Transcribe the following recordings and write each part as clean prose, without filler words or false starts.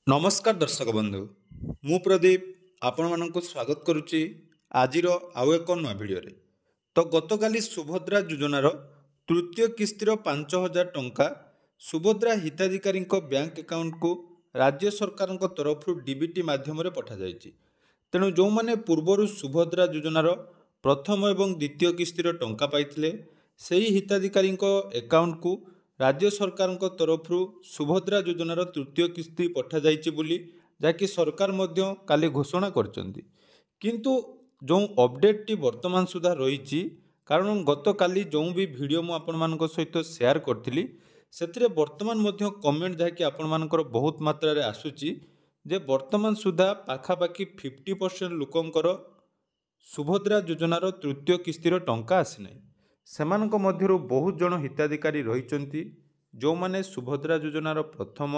नमस्कार दर्शक बंधु मु प्रदीप आपण मानक स्वागत करुच्ची आजिर आउ एक नया भिडियो तो गतकाली सुभद्रा योजनार तृतीय किस्तिर 5,000 टंका सुभद्रा हिताधिकारी बैंक अकाउंट को राज्य सरकार तरफ डीबीटी माध्यम पठा जाइछि। तेणु जो मैंने पूर्वर सुभद्रा योजनार प्रथम एवं द्वितीय किस्तिर टंका पाइथिले सेही हिताधिकारी अकाउंट को राज्य सरकार तरफ सुभद्रा योजनार तृतीय किस्ती पठा जाइछि बोली जाकि सरकार मध्य काली घोषणा करचंती। किंतु जो अपडेट टी वर्तमान सुधा रही कारण गत काली जो भी वीडियो मु आपण मानक सहित शेयर करथिली सेथिरे वर्तमान मध्य कमेंट जाकि आपण मानकर बहुत मात्रा रे आसुची जे वर्तमान सुधा पाखापाखि 50% लोकंकर सुभद्रा योजनार तृतीय किस्तिर टंका आसी नाही। सेमानक मध्यरु बहुत जन हिताधिकारी रहिचंती जो माने सुभद्रा योजनार प्रथम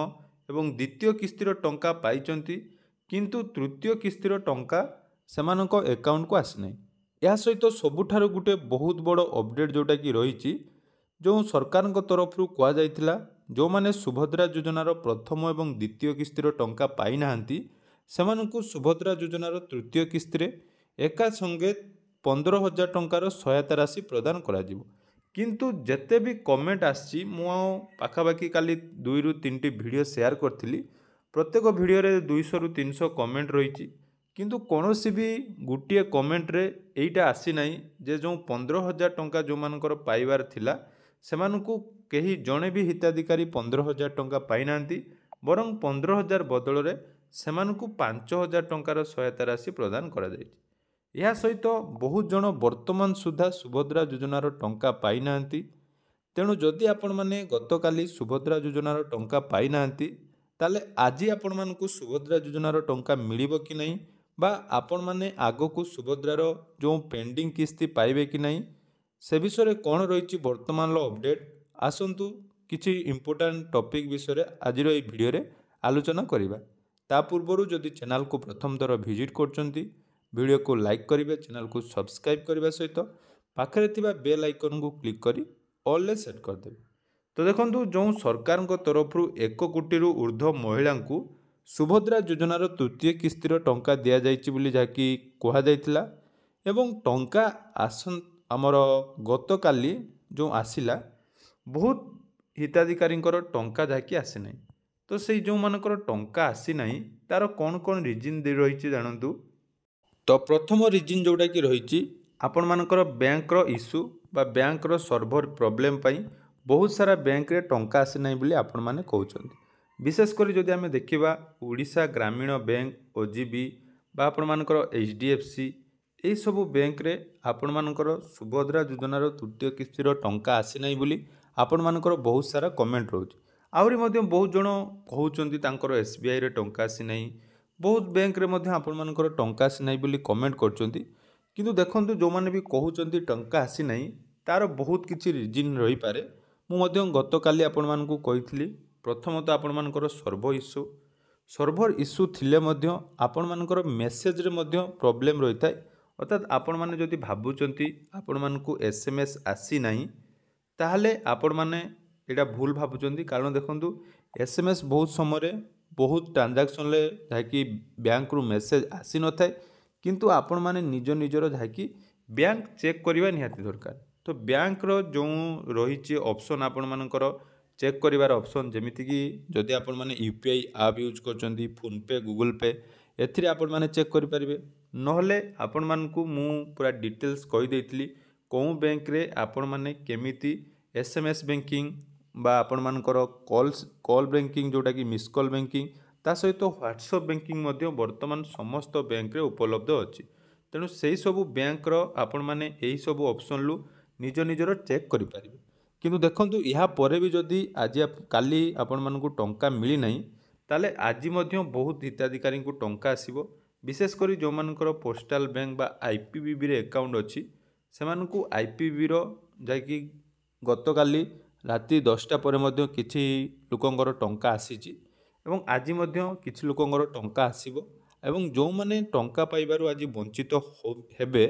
एवं द्वितीय किस्तिर टंका पाइचंती किंतु तृतीय किस्तिर टंका सेमानक अकाउंट को आसी नाही। या सहित सबुठारु गुटे बहुत बड़ अपडेट जोटा कि रही जो सरकार तरफ कह जाइथिला जो माने सुभद्रा योजनार प्रथम एवं द्वितीय किस्तिर टंका पाई नाहंती सेमानकु सुभद्रा योजनार तृतीय किस्तिरे एका संगे 15,000 टंकार सहायता राशि प्रदान करा जिवो। किंतु जेते भी कमेंट आसी मु पाखापाखि काली 2 रु 3 टी वीडियो शेयर करथिली प्रत्येक वीडियो रे 200 रु 300 कमेंट रही किंतु कौनसी भी गोटे कमेंट रे एटा आसी नाही जे जो 15,000 टंका जो मानकर पाइबार थिला सेमानकु केही जणे भी हिताधिकारी 15,000 टंका पाई नांती बरं 15,000 बदल रे सेमानकु 5,000 टंकार सहायता राशि प्रदान करा जाइछि। यह सहित बहुत जन वर्तमान सुधा सुभद्रा योजनार टंका पाई नांती तेणु जदि आपण माने गतकाली सुभद्रा योजनार टंका पाई नांती ताले आजी आपण मानकु सुभद्रा योजनार टंका मिलिबो कि नहीं बा आपण माने आगो सुभद्रार जो पेंडिंग किस्ती पाइबे कि नहीं से विषय कौन रही वर्तमान अपडेट आसंतु किछि इंपोर्टेंट टॉपिक विषय आज वीडियो रे आलोचना करिबा। ता पूर्वरु जदि चैनल को प्रथम थर विजिट करचंती वीडियो को लाइक करिवे चैनल को सब्सक्राइब करबा सहित पाखरे थिबा बेल आइकन को क्लिक करी ऑल ले सेट कर देबे। तो देखंतु जो सरकार तरफ 1 कोटी रु ऊर्ध्व महिला को सुभद्रा योजनार तृतीय किस्तिर टंका दिया जाइछि बोली जाकि कहा जाइथिला एवं टंका आमर गतकाली जो आसिला बहुत हिताधिकारी टंका जाकि आसी नाही तो से जो मानकर टंका आसी नाही तार कौन कौन रिजन रही जानतु। तो प्रथम रिजन जोटा कि रही आपण मानकर बैंक रो इश्यू बा बैंक रो सर्भर प्रॉब्लम पई बहुत सारा बैंक रे टंका आसी नाही बोली आपण माने कहउछन्ती। विशेष करी जदि आमे देखिबा ओडिशा ग्रामीण बैंक ओजीबी बा आपण मानकर एचडीएफसी एई सब बैंक रे आपण मानकर सुभद्रा योजनार तृतीय किस्तिर टंका आसी नाही बोली आपण मानकर बहुत सारा कमेंट रहउछि। आउरी मध्ये बहुत जण कहउछन्ती तांकर एसबीआई रे टंका आसी नाही बहुत बैंक रे मध्ये आपण मानकर टंका आसी नाही बोली कमेंट करछन्ती। किंतु देखंतु जो माने भी कहउछन्ती टंका आसी नाही तार बहुत किछि रीजन रही पारे। मु मध्ये गतकाली आपण मानकु कहितली प्रथमतः आपण मानकर सर्भर इश्यू थिले मध्ये आपण मानकर मेसेज रे मध्ये प्रॉब्लम रही थाए अर्थात आपण माने जदि भाबुचंती आपण मानकु एसएमएस आसी नाही ताहले आपण माने एटा भूल भाबुचंती कारण देखंतु एसएमएस बहुत समय बहुत ट्रांजैक्शन ले जाकि बैंक रु मेसेज आसी न थाए किंतु आपण माने निज निजर जाकि बैंक चेक करबा निहाती दरकार। तो बैंक रो जो रही ऑप्शन आपण मानकर चेक करिवार ऑप्शन जेमिति कि जदि आपण माने यूपीआई ऐप यूज करचंती फोन पे गूगल पे एथिरे आपण माने चेक करि परिबे नहले आपण मानकु मु पूरा डिटेल्स कहि देइतली को बैंक रे आपण माने केमिति एसएमएस बैंकिंग बा आपण मानकर कॉल बैंकिंग जोटा कि मिस कॉल बैंकिंग ता सहित व्हाट्सएप बैंकिंग मध्ये वर्तमान समस्त बैंक रे उपलब्ध अछि। तेणु सेही सब बैंक रो आपण माने एही सब ऑप्शन लु निज निजर चेक करि परिबे। किंतु देखंतु यहाँ परे भी जदि आज काली आपण मानकु टंका मिली नाही ताले आज मध्य बहुत हिताधिकारी को टंका आसीबो। विशेष करी जो मानकर पोस्टाल बैंक बा आईपीबीबी रे अकाउंट अछि सेमानकु आईपीबीबी रो जाकि गतकाली राति 10टा पर मध्य किछि लोकंकर टंका आसीछि एवं आज मध्य किछि लोकंकर टंका आसीबो एवं जो माने टंका पाइबारु आज वंचित हेबे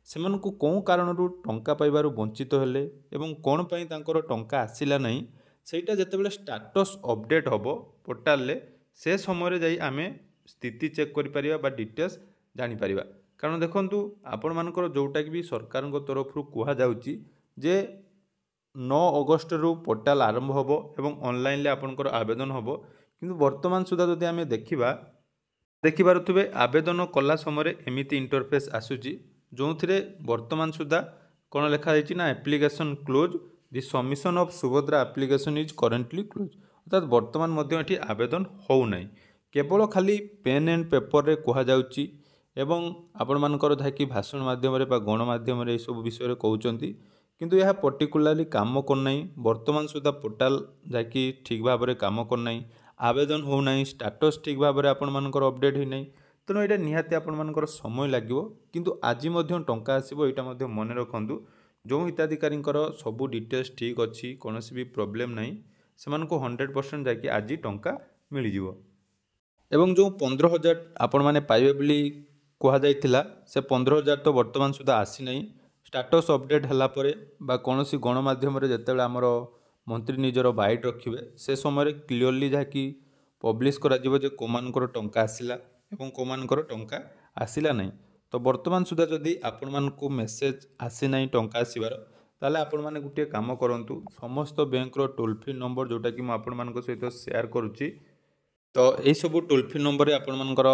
सेमानकु कोन कारणरू टंका पाइबारु वंचित हेले एवं कोन पई तांकर टंका आसिला नाही सेटा जेतेबेले स्टेटस अपडेट होबो पोर्टल ले से समय जाई आमे स्थिति चेक करिपारिबा बा डिटेल्स जानिपारिबा। कारण देखंतु आपण मानकर जोटा कि भी सरकार तरफ कुहा जाउची जे 9 अगस्त रु पोर्टाल आरंभ होबो एवं ऑनलाइन ले आपनकर आवेदन होबो। किंतु वर्तमान सुधा जदि आमे देखिबारुथुबे आवेदन कला समय एमिति इंटरफेस आसुची जो वर्तमान सुधा कौन लिखा जाइए ना application close the submission of Subhadra application is currently close. अर्थात वर्तमान मध्य आवेदन हो नहीं, केवल खाली पेन एंड पेपर रे कहा जाउची एवं आपण मानकर जहाँकि भाषण माध्यम गणमाध्यम सब विषय कहते किंतु यह पर्टिकुलाली काम करना। वर्तमान सुधा पोर्टाल जहाँकि ठीक भाव में काम करना, आवेदन होना, स्टाटस ठीक भाव में आपण मानकर अपडेट होना। तेणु यहाँ निहाती आपण मानकर समय लगे किंतु आज टंका आसो यहाँ मन रखु। जो हिताधिकारी सबू डिटेल्स ठीक अच्छी कौन भी प्रोब्लेम ना से 100% जाकि आज टंका मिल जाव। एवं जो 15,000 आपण मैंने पाइबे बोली कहुला से 15,000 तो वर्तमान सुधा आसी नहीं। स्टाटस अपडेट है कौन गणमाध्यम जिते आमर मंत्री निजर बाइट रखिए से समय क्लीयरली जहाँकि पब्लिश करा कौमानकर टंका आसला एवं कौमानकर टंका आसला नहीं। तो वर्तमान सुधा जदि आपण मानकु मेसेज आसी ना टंका आसबार ताले आपण माने गोटे काम करंतु समस्त बैंक रो टोल फ्री नंबर जोटा कि आपण मानक सहित शेयर करुच्ची। तो यही सब टोल फ्री नंबर रे आपण मानकर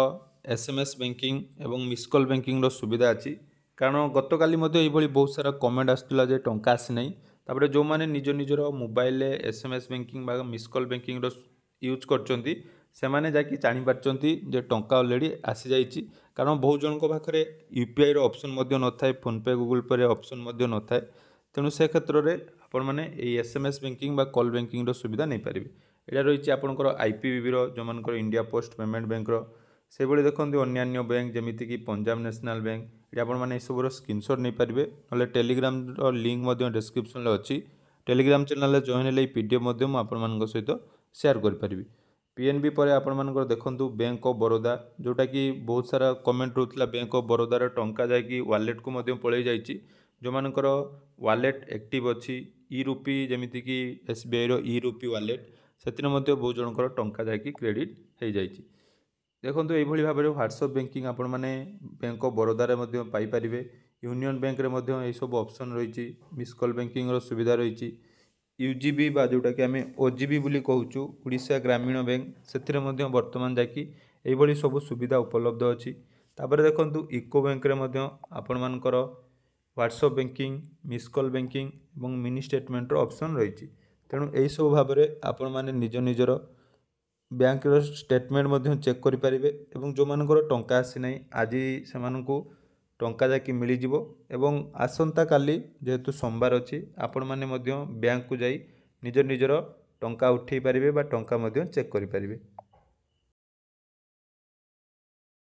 SMS बैंकिंग एवं मिस कॉल बैंकिंग रो सुविधा अच्छी। कारण गतकाली ये बहुत सारा कमेंट आसला जे टंका आसी ना। तापरे जो माने निज निजर मोबाइल SMS बैंकिंग बा मिस कॉल बैंकिंग रो यूज करचंती से माने जाकि जानि पारचंती जे टंका ऑलरेडी आसी जाइछि। कारण बहुत जन को पाखरे UPI रो ऑप्शन मध्य न थाए, फोन पे गूगल पे ऑप्शन मध्य न थाए। तेणु से क्षेत्र में आपण मैंने SMS बैंकिंग बा कॉल बैंकिंग रो सुविधा नहीं पारे। यहाँ रही आपंकर IPBB रो जो मानकर इंडिया पोस्ट पेमेंट बैंक रो से भली देखते अन्य बैंक जमीती कि पंजाब नेशनल बैंक ये आपण मैंने सब स्क्रीनशॉट नहीं पारे। ना टेलीग्राम रो लिंक डिस्क्रिप्शन अच्छी, टेलीग्राम चैनल जॉइन है PDF आपण सहित शेयर करें। PNB पर आपण मानकर देखंतु बैंक ऑफ बड़ौदा जोटा कि बहुत सारा कमेंट रोला बैंक ऑफ बड़ौदार टंका जाकि वालेट को मध्य पलि जाइए। जो मानकर वालेट एक्टिव अच्छी ई-रूपी जमीती कि SBI रो ई-रूपी वालेट से बहुत जनकर टंका जाकि क्रेडिट हो जाइए। देखो ये भाव में व्हाट्सएप बैंकिंग आपण मैंने बैंक ऑफ बड़ौदार पाइपर। यूनियन बैंक रे यही सब ऑप्शन रही। मिस कॉल बैंकिंग रो सुविधा रही। UGB बा जोटा कि आम OGB बोली कहूँ उड़ीसा ग्रामीण बैंक से वर्तमान जाकि ये सब सुविधा उपलब्ध अच्छी। तापर देखो इको बैंक रे आपण मानकर WhatsApp banking miss call banking और मिनी स्टेटमेंट ऑप्शन रही। तेणु यही सब भाव में आपण मैंने निज निजर बैंक स्टेटमेंट चेक करें। जो मानकर टंका आसी ना आज से टंका जाकि मिल जिवो। एवं आसंता काली जेहेतु सोमवार अच्छी आपण मैंने बैंक को जाई निज निजर टंका उठे पारे बा टंका चेक करें।